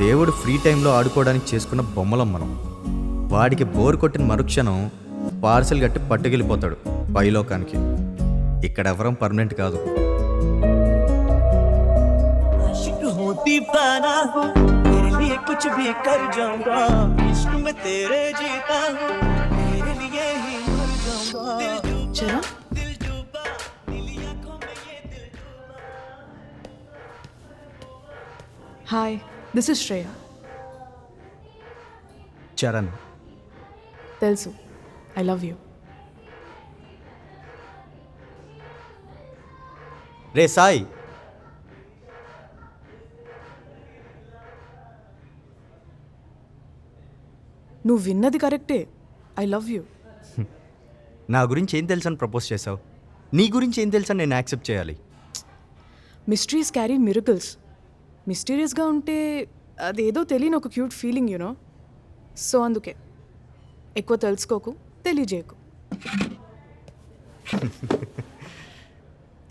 దేవుడు ఫ్రీ టైంలో ఆడుకోవడానికి చేసుకున్న బొమ్మలం మనం. వాడికి బోర్ కొట్టిన మరుక్షణం పార్సల్ కట్టి పట్టుకెళ్ళిపోతాడు పైలోకానికి. ఇక్కడ ఎవరం పర్మనెంట్ కాదు. Charan, hi, this is Shreya. Charan, తెలుసు, ఐ లవ్ యూ. రే సాయి, నువ్వు విన్నది కరెక్టే, ఐ లవ్ యూ. నా గురించి ఏం తెలుసని ప్రపోజ్ చేసావు? నీ గురించి ఏం తెలుసని నేను యాక్సెప్ట్ చేయాలి? Mysteries carry miracles. మిస్టీరియస్గా ఉంటే అదేదో తెలియని ఒక క్యూట్ ఫీలింగ్, యూనో. సో అందుకే ఎక్కువ తెలుసుకోకు, తెలియజేయకు.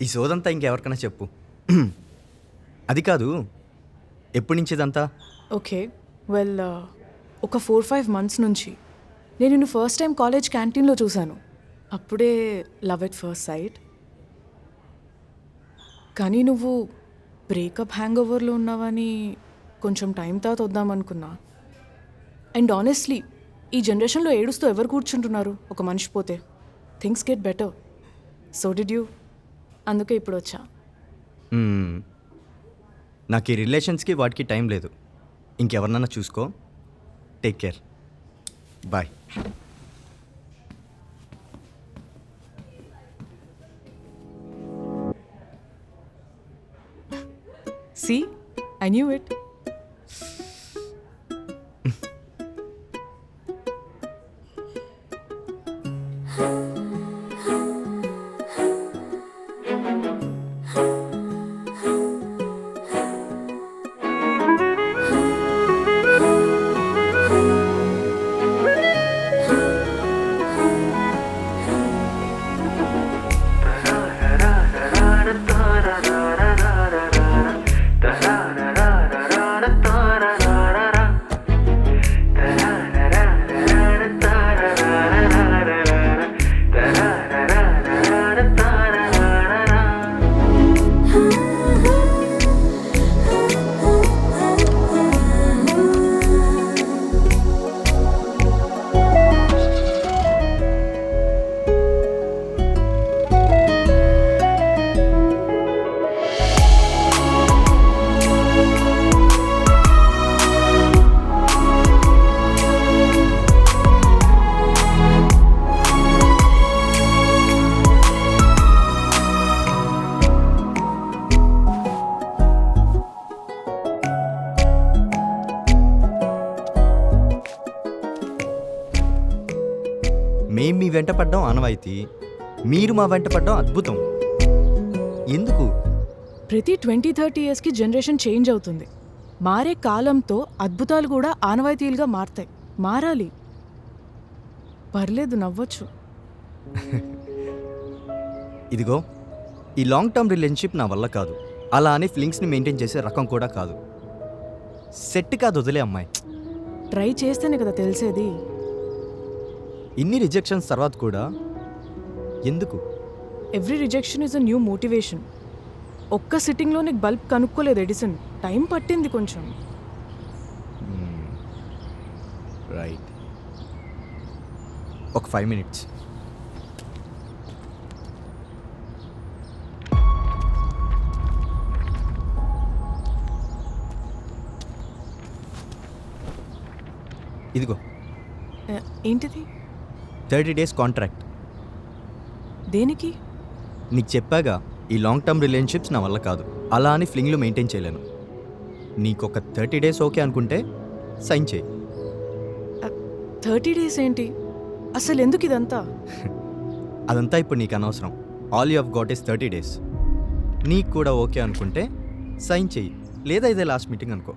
ఈ సోదంతా ఇంకెవరికైనా చెప్పు. అది కాదు, ఎప్పటి నుంచి ఇదంతా? ఓకే, వెల్, ఒక 4-5 months నుంచి. నేను నిన్ను ఫస్ట్ టైం కాలేజ్ క్యాంటీన్లో చూశాను. అప్పుడే లవ్ ఎట్ ఫస్ట్ సైట్. కానీ నువ్వు బ్రేకప్ హ్యాంగ్ ఓవర్లో ఉన్నావని కొంచెం టైం తర్వాత వద్దామనుకున్నా. అండ్ ఆనెస్ట్లీ, ఈ జనరేషన్లో ఏడుస్తూ ఎవరు కూర్చుంటున్నారు? ఒక మనిషి పోతే things get better. So did you. అందుకే ఇప్పుడు వచ్చా. నాకు ఈ రిలేషన్స్కి వాటికి టైం లేదు. ఇంకెవరినన్నా చూసుకో. Take care. Bye. See, I knew it. మేం మీ వెంట పడ్డం ఆనవాయితీ, మీరు మా వెంట పడ్డం అద్భుతం. ఎందుకు? ప్రతి 20-30 yearsకి జనరేషన్ చేంజ్ అవుతుంది. మారే కాలంతో అద్భుతాలు కూడా ఆనవాయితీలుగా మారతాయి. మారాలి. పర్లేదు, నవ్వచ్చు. ఇదిగో, ఈ లాంగ్ టర్మ్ రిలేషన్షిప్ నా వల్ల కాదు. అలా అని ఫీలింగ్స్ని మెయింటైన్ చేసే రకం కూడా కాదు. సెట్ కాదు, వదిలే అమ్మాయి. ట్రై చేస్తేనే కదా తెలిసేది. ఇన్ని రిజెక్షన్స్ తర్వాత కూడా ఎందుకు? Every rejection is a new motivation. ఒక్క సిట్టింగ్లో నీకు బల్బ్ కనుక్కోలేదు ఎడిసన్. టైం పట్టింది కొంచెం. రైట్. ఒక 5 minutes. ఇదిగో, ఏంటిది? 30 days కాంట్రాక్ట్. దేనికి? నీకు చెప్పాగా, ఈ లాంగ్ టర్మ్ రిలేషన్షిప్స్ నా వల్ల కాదు. అలా అని ఫ్లింగ్లో మెయింటైన్ చేయలేను. నీకు ఒక 30 days ఓకే అనుకుంటే సైన్ చేయి. 30 days ఏంటి? అసలు ఎందుకు ఇదంతా? అదంతా ఇప్పుడు నీకు అనవసరం. All you have got is 30 days. నీకు కూడా ఓకే అనుకుంటే సైన్ చెయ్యి, లేదా ఇదే లాస్ట్ మీటింగ్ అనుకో.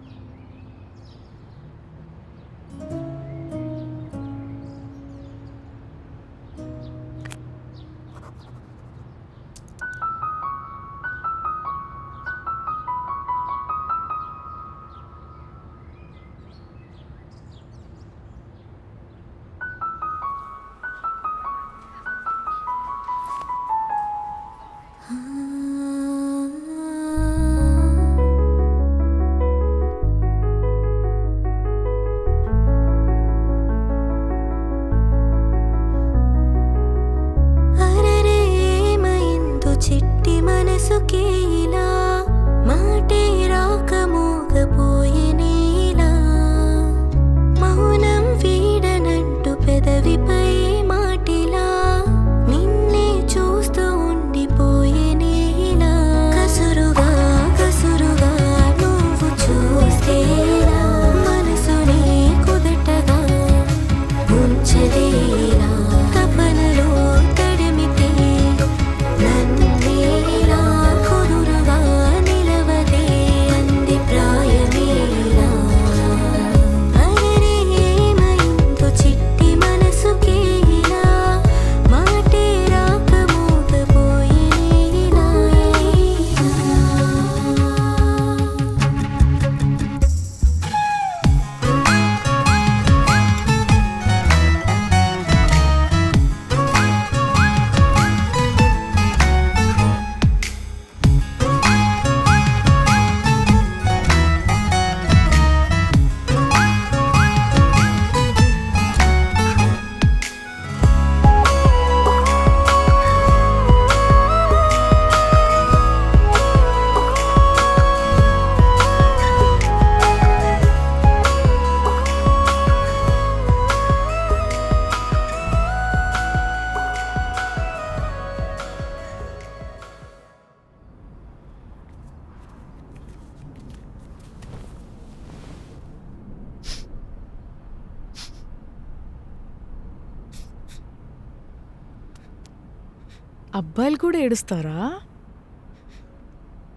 అబ్బాయిలు కూడా ఏడుస్తారా?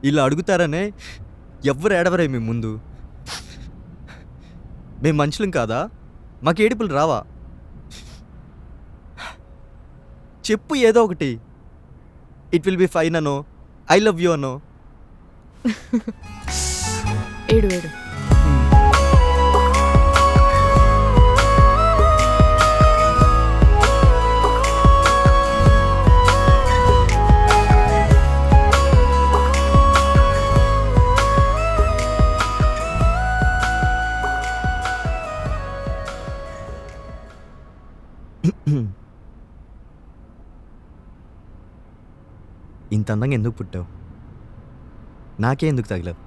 ఇలా అడుగుతారనే ఎవ్వరు ఏడవరే మీ ముందు. మేము మనుషులం కాదా? మాకు ఏడుపులు రావా? చెప్పు ఏదో ఒకటి. ఇట్ విల్ బి ఫైన్ అనో, ఐ లవ్ యూ అనో. ఏడు ఏడు. ఇంత అందంగా ఎందుకు పుట్టావు? నాకే ఎందుకు తగలదు?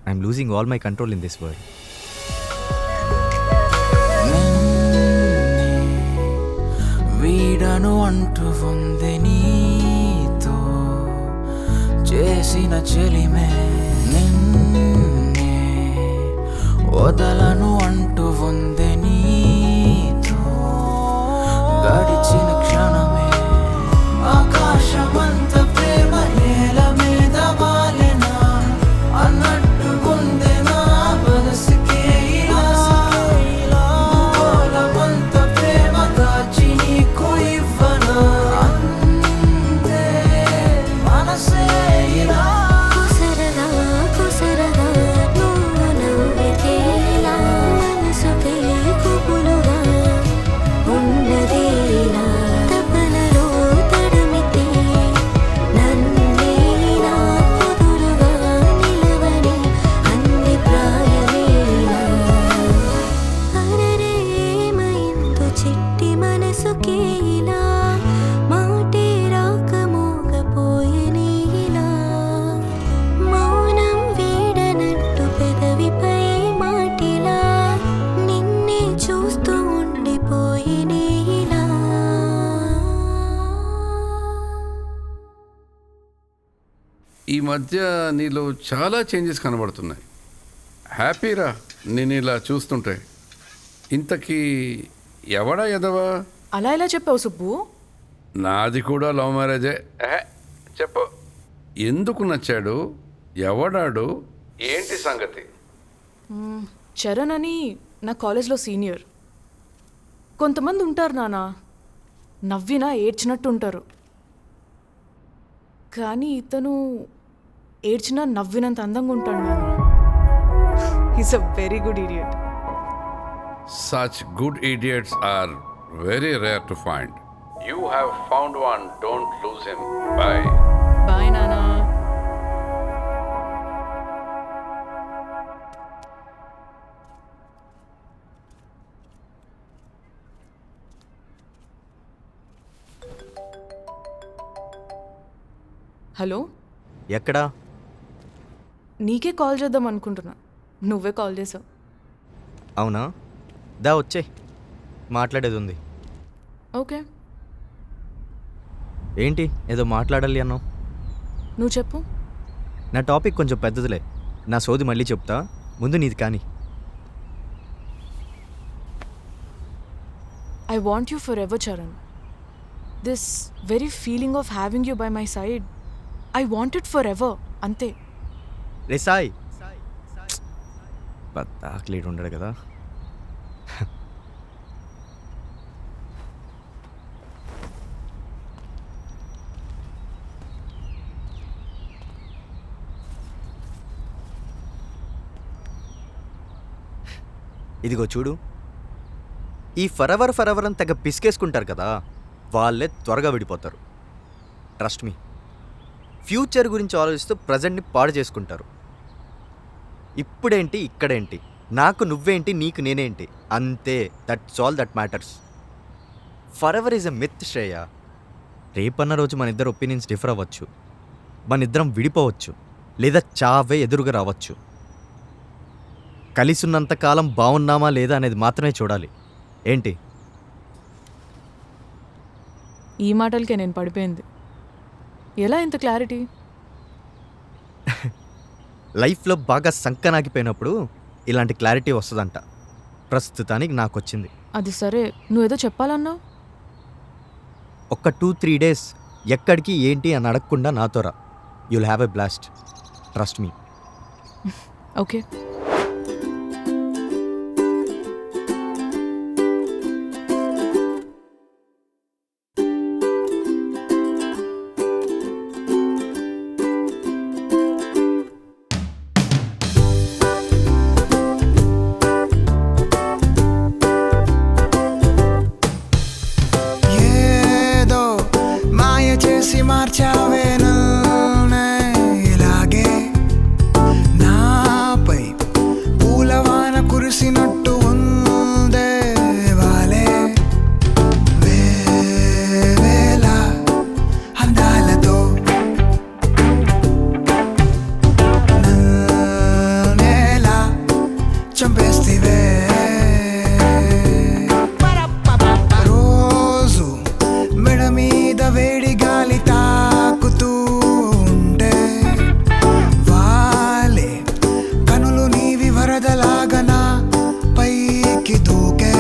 I'm losing all my control in this world. వీడను అంటూ ఉంది నీతో చేసిన చెలిమే, నిన్నే వదలను అంటూ ఉంది నీతో గడిచిన క్షణమే. ఆకాశమంత ప్రేమ నేల మీద వాలెనా అన్నట్టు గుండె నా మనసుకే ఇలా భూగోళమంత ప్రేమ దాచి నీకు ఇవ్వనా అంతే మనసే ఇలా. కుసరదా కుసరదా నువ్వు నవ్వితేలా మనసుకే కుబులుగా ఉన్నదేలా తపనలో తడిమితే నన్నేలా కుదురుగా నిలవని అంది ప్రాయమేలా. అరరే ఏమైందో చిట్టి మనసుకే ఇలా మాటే రాక మోగపోయెనే ఇలా. మౌనం వీడనట్టు పెదవిపై మాటిలా నిన్నే చూస్తూ ఉండిపోయెనే ఇలా. ఈ మధ్య నీలో చాలా చేంజెస్ కనబడుతున్నాయి. హ్యాపీరా నేను ఇలా చూస్తుంటే. ఇంతకీ ఎవడా ఎదవా? అలా ఎలా చెప్పావు సుబ్బు? నాది కూడా లవ్ మ్యారేజే. చెప్పు, ఎందుకు నచ్చాడు? ఎవడాడు? ఏంటి సంగతి? చరణ్ అని నా కాలేజ్లో సీనియర్. కొంతమంది ఉంటారు నాన్న, నవ్వినా ఏడ్చినట్టు ఉంటారు. కానీ ఇతను ఏడ్చినా నవ్వినంత అందంగా ఉంటాడు నాన్న. Is a very good idiot. Such good idiots are very rare to find. You have found one. Don't lose him. Bye. Bye నానా. హలో, ఎక్కడా? నీకే కాల్ చేద్దాం అనుకుంటున్నా, నువ్వే కాల్ చేసావు. అవునా? దా వచ్చే, మాట్లాడేది ఉంది. ఓకే, ఏంటి ఏదో మాట్లాడాలి అన్నావు? నువ్వు చెప్పు. నా టాపిక్ కొంచెం పెద్దదిలే, నా సోది మళ్ళీ చెప్తా, ముందు నీది కానీ. I want you forever, Charan. This very feeling of having you by my side, I want it forever. అంతే. రే సాయి, ఆకలేడు ఉండడు కదా. ఇదిగో చూడు, ఈ ఫరెవర్ అని తెగ పిసికేసుకుంటారు కదా, వాళ్ళే త్వరగా విడిపోతారు. Trust me. ఫ్యూచర్ గురించి ఆలోచిస్తూ ప్రజెంట్ని పాడు చేసుకుంటారు. ఇప్పుడేంటి ఇక్కడేంటి, నాకు నువ్వేంటి నీకు నేనేంటి, అంతే. That's all that matters. Forever is a myth Shreya. రేపన్న రోజు మన ఇద్దరు ఒపీనియన్స్ డిఫర్ అవ్వచ్చు, మన ఇద్దరం విడిపోవచ్చు, లేదా చావే ఎదురుగా రావచ్చు. కలిసి ఉన్నంతకాలం బాగున్నామా లేదా అనేది మాత్రమే చూడాలి. ఏంటి? ఈ మాటలకే నేను పడిపోయింది. ఎలా ఇంత క్లారిటీ? లైఫ్లో బాగా సంకనాగిపోయినప్పుడు ఇలాంటి క్లారిటీ వస్తుందంట. ప్రస్తుతానికి నాకు వచ్చింది. అది సరే, నువ్వేదో చెప్పాలన్నావు. ఒక 2-3 డేస్ ఎక్కడికి ఏంటి అని అడగకుండా నాతో రా. You'll have a blast, trust me. Okay. ఏదో మాయ చేసి మార్చావే నన్నే ఇలాగే నాపై పూలవాన కురిసినట్టు ఉందే వాలే వేవేల అందాలతో నన్నేలా చంపేస్తివే రోజు మెడ మీద వేడి గాలి తాకుతూ ఉంటే వాలే కనులు నీవి వరదలాగనా పైకి దూకే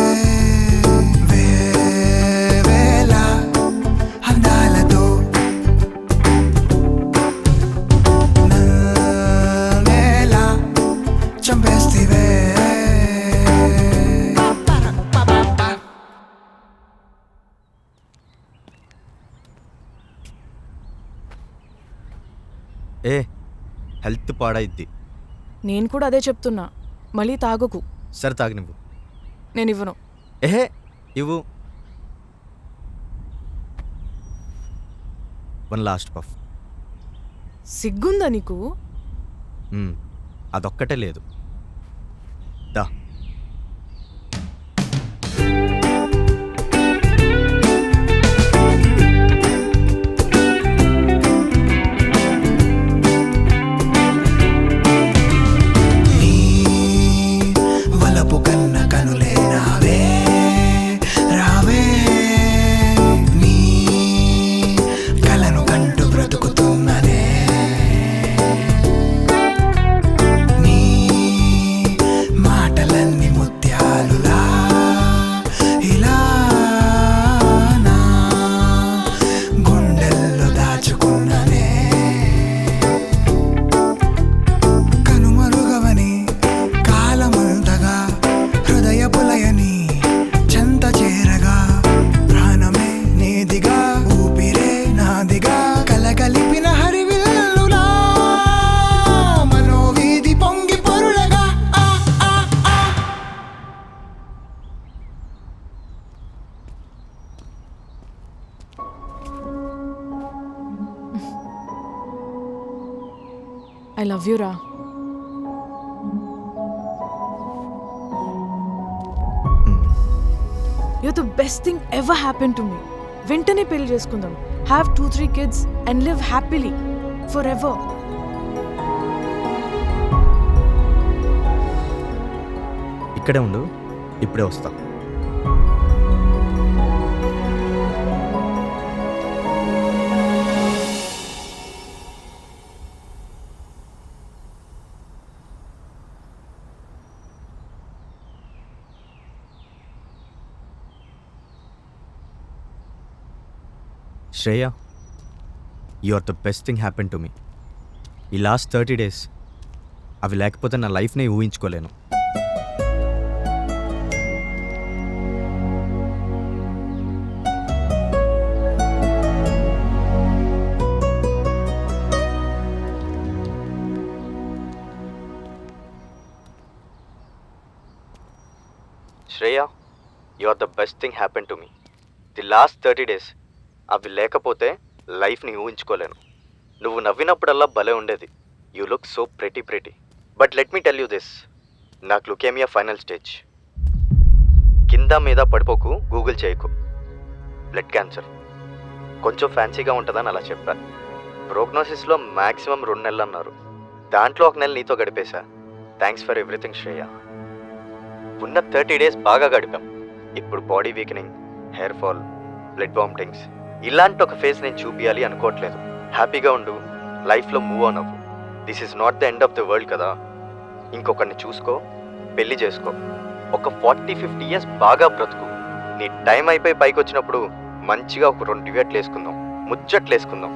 వేవేల అందాలతో నన్నేలా చంపేస్తివే. ఏ హెల్త్ పాడైద్ది. నేను కూడా అదే చెప్తున్నా, మళ్ళీ తాగకు. సరే తాగనివ్వు. నేను ఇవ్వను. ఏహే ఇవ్వు. One last puff. సిగ్గుందా నీకు? అదొక్కటే లేదు. దా. నీ వలపు కన్న కనులే రావే రావే నీ కలను కంటూ బ్రతుకుతున్ననే నీ మాటలన్నీ ముత్యాలులా ఇలా నా గుండెల్లో దాచుకున్ననే కనుమరుగవని కాలమంతగా హృదయ పులయని చెంత చేరగా ప్రాణమే నీదిగా ఊపిరే నాదిగా కలగలిపిన హరివిల్లులా మనోవీధి పొంగి పొరులగా ఆ ఆ ఆ. ఐ లవ్ యూ రా. You the best thing ever happen to me. వెంటనే పెళ్లి చేసుకుందాం. Have 2-3 kids and live happily forever. ఇక్కడే ఉండు, ఇప్పుడే వస్తా. Shreya, you are the best thing happen to me. ఈ లాస్ట్ 30 డేస్ అవి లేకపోతే నా లైఫ్నే ఊహించుకోలేను. Shreya, you are the best thing happen to me. The last 30 days అవి లేకపోతే లైఫ్ని ఊహించుకోలేను. నువ్వు నవ్వినప్పుడల్లా భలే ఉండేది. You look so pretty. But let me tell you this, నాకు లుకేమియా ఫైనల్ స్టేజ్. కింద మీద పడిపోకు, గూగుల్ చేయకు. Blood cancer. కొంచెం ఫ్యాన్సీగా ఉంటుందని అలా చెప్పాను. ప్రోగ్నోసిస్లో మ్యాక్సిమం 2 నెలలు అన్నారు. దాంట్లో 1 నెల నీతో గడిపేశా. Thanks for everything Shreya. ఉన్న 30 డేస్ బాగా గడిపాం. ఇప్పుడు body weakening, hair fall, blood vomitings, ఇలాంటి ఒక ఫేస్ నేను చూపించాలి అనుకోవట్లేదు. హ్యాపీగా ఉండు, లైఫ్లో మూవ్ ఆన్ అవ్వు. This is not the end of the world కదా. ఇంకొకరిని చూసుకో, పెళ్లి చేసుకో, ఒక 40-50 ఇయర్స్ బాగా బ్రతుకు. నీ టైం అయిపోయి పైకి వచ్చినప్పుడు మంచిగా ఒక 2 డ్యూయెట్లు వేసుకుందాం, ముచ్చట్లు వేసుకుందాం.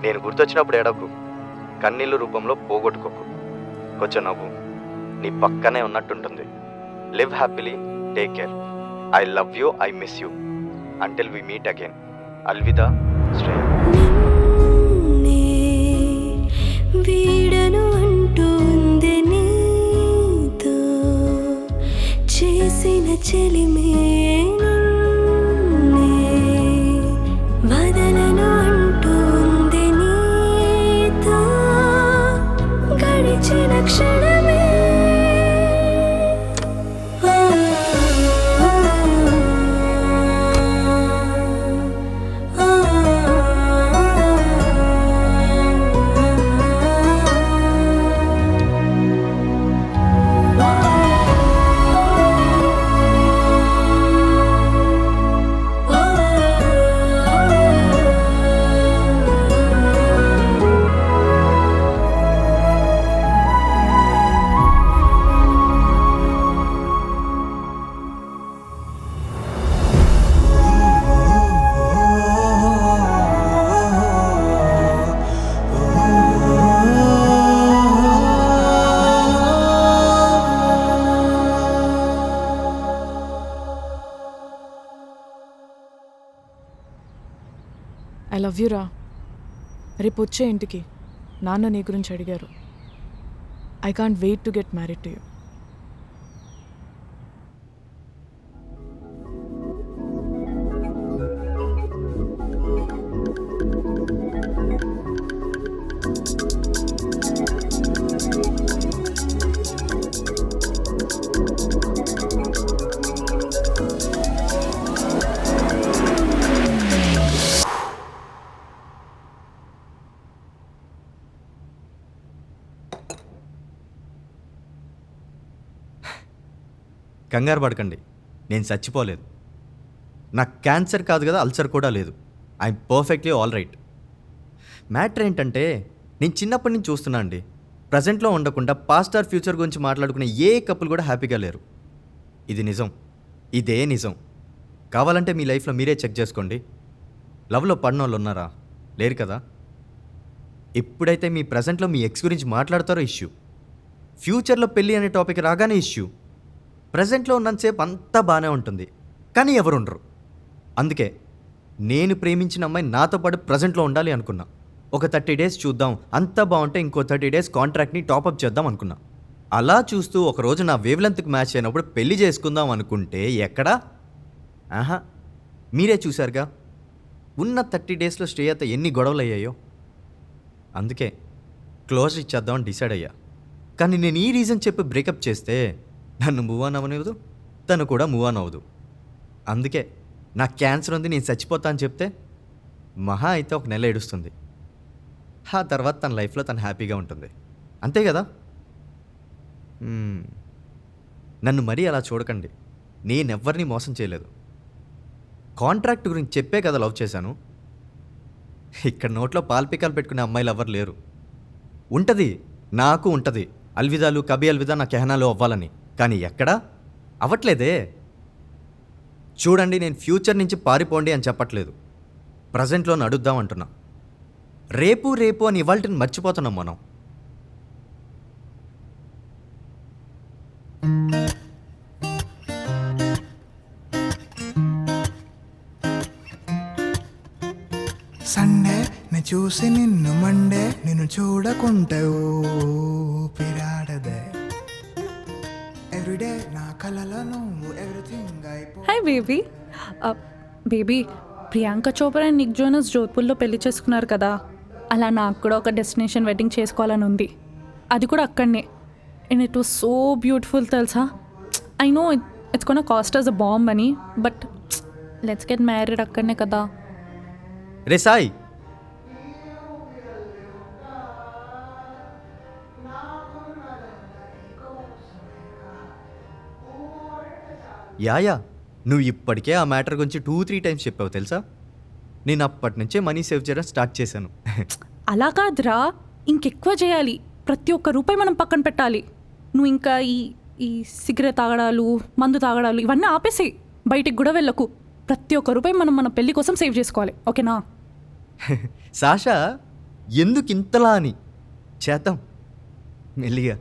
నేను గుర్తొచ్చినప్పుడు ఎడకు, కన్నీళ్ళ రూపంలో పోగొట్టుకోకు. కొంచెం నవ్వు, నీ పక్కనే ఉన్నట్టుంటుంది. Live happily, take care. I love you, I miss you. Until we meet again. అల్విదా, శ్రేయ. నిన్నే వీడను అంటూంది నీతో చేసిన చెలిమే నిన్నే వదలను అంటూంది నీతో గడిచిన క్షణమే. ఐ లవ్ యూ రా. రేపు వచ్చే ఇంటికి నాన్న నీ గురించి అడిగారు. I can't wait to get married to you. కంగారు పడకండి, నేను చచ్చిపోలేదు. నాకు క్యాన్సర్ కాదు కదా, అల్సర్ కూడా లేదు. I'm perfectly all right. Matter ఏంటంటే, నేను చిన్నప్పటి నుంచి చూస్తున్నా అండి, ప్రజెంట్లో ఉండకుండా పాస్ట్ ఆర్ ఫ్యూచర్ గురించి మాట్లాడుకునే ఏ కపుల్ కూడా హ్యాపీగా లేరు. ఇది నిజం, ఇదే నిజం. కావాలంటే మీ లైఫ్లో మీరే చెక్ చేసుకోండి. లవ్లో పడిన వాళ్ళు ఉన్నారా? లేరు కదా. ఎప్పుడైతే మీ ప్రజెంట్లో మీ ఎక్స్ గురించి మాట్లాడతారో ఇష్యూ, ఫ్యూచర్లో పెళ్ళి అనే టాపిక్ రాగానే ఇష్యూ. ప్రజెంట్లో ఉన్నంతసేపు అంతా బాగానే ఉంటుంది, కానీ ఎవరు ఉండరు. అందుకే నేను ప్రేమించిన అమ్మాయి నాతో పాటు ప్రజెంట్లో ఉండాలి అనుకున్నా. ఒక 30 days చూద్దాం, అంతా బాగుంటే ఇంకో 30 days కాంట్రాక్ట్ని టాపప్ చేద్దాం అనుకున్నా. అలా చూస్తూ ఒకరోజు నా వేవ్ లెంత్కి మ్యాచ్ అయినప్పుడు పెళ్లి చేసుకుందాం అనుకుంటే ఎక్కడా? ఆహా, మీరే చూశారుగా ఉన్న 30 daysలో శ్రేయతో ఎన్ని గొడవలు అయ్యాయో. అందుకే క్లోజ్ ఇచ్చేద్దామని డిసైడ్ అయ్యా. కానీ నేను ఈ రీజన్ చెప్పి బ్రేకప్ చేస్తే నన్ను మూవ్ ఆన్ అవ్వనివ్వదు, తను కూడా మూవ్ ఆన్ అవ్వదు. అందుకే నాకు క్యాన్సర్ ఉంది, నేను చచ్చిపోతా అని చెప్తే మహా అయితే 1 నెల ఏడుస్తుంది. ఆ తర్వాత తన లైఫ్లో తను హ్యాపీగా ఉంటుంది. అంతే కదా. నన్ను మరీ అలా చూడకండి, నేనెవ్వరిని మోసం చేయలేదు. కాంట్రాక్ట్ గురించి చెప్పే కదా లవ్ చేశాను. ఇక్కడ నోట్లో పాల్పికాలు పెట్టుకునే అమ్మాయిలు ఎవరు లేరు. ఉంటుంది, నాకు ఉంటుంది. అల్విదాలు, కబీ అల్విదా నా కెహనాలు అవ్వాలని. కానీ ఎక్కడా అవ్వట్లేదే. చూడండి, నేను ఫ్యూచర్ నుంచి పారిపోండి అని చెప్పట్లేదు, ప్రజెంట్లో నడుద్దాం అంటున్నా. రేపు రేపు అని ఇవాల్టిని మర్చిపోతున్నాం మనం. సండే నే చూసి నిన్ను మండే, నిన్ను చూడకుంటే ఊపిరాడదే. ఎవ్రీడే నా కలలో నువ్వు ఎవ్రీథింగ్ అయిపో. Hi baby. Baby, Priyanka Chopra and Nick Jonas జోధ్పూర్లో పెళ్లి చేసుకున్నారు కదా, అలా నాకు కూడా ఒక డెస్టినేషన్ వెడ్డింగ్ చేసుకోవాలని ఉంది. అది కూడా అక్కడనే. And it was so beautiful తెలుసా. ఐ నో ఇట్స్ కొన కాస్ట్ అస్ అ బాంబ్ అని, బట్ లెట్స్ గెట్ మ్యారీడ్ అక్కడనే కదా. రే సాయి, యాయా, నువ్వు ఇప్పటికే ఆ మ్యాటర్ గురించి 2-3 times చెప్పావు తెలుసా. నేను అప్పటి నుంచే మనీ సేవ్ చేయడం స్టార్ట్ చేశాను. అలా కాదురా, ఇంకెక్కువ చేయాలి. ప్రతి ఒక్క రూపాయి మనం పక్కన పెట్టాలి. నువ్వు ఇంకా ఈ సిగరెట్ తాగడాలు, మందు తాగడాలు ఇవన్నీ ఆపేసేయి. బయటికి కూడా వెళ్ళకు. ప్రతి ఒక్క రూపాయి మనం మన పెళ్లి కోసం సేవ్ చేసుకోవాలి, ఓకేనా? సాషా ఎందుకు ఇంతలా అని చేద్దాం మెల్లిగా.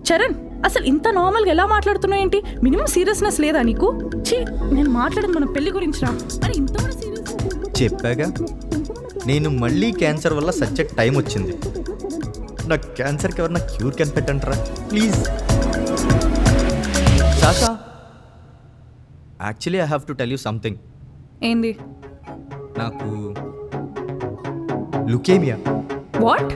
చరణ్, అసలు ఇంత నార్మల్గా ఎలా మాట్లాడుతున్నావు ఏంటి? మినిమం సీరియస్నెస్ లేదా నీకు? ఛీ, నేను మాట్లాడేది మన పెళ్లి గురించి రా. అరే ఇంత కూడా సీరియస్ చెప్పాగా నేను మళ్ళీ క్యాన్సర్ వల్ల సచ్చే టైం వచ్చింది. నాకు క్యాన్సర్కి ఎవరన్నా క్యూర్ కనిపెట్టంటారా please. Sasha, actually I have to tell you something. ఏంది? నాకు లుకేమియా. వాట్?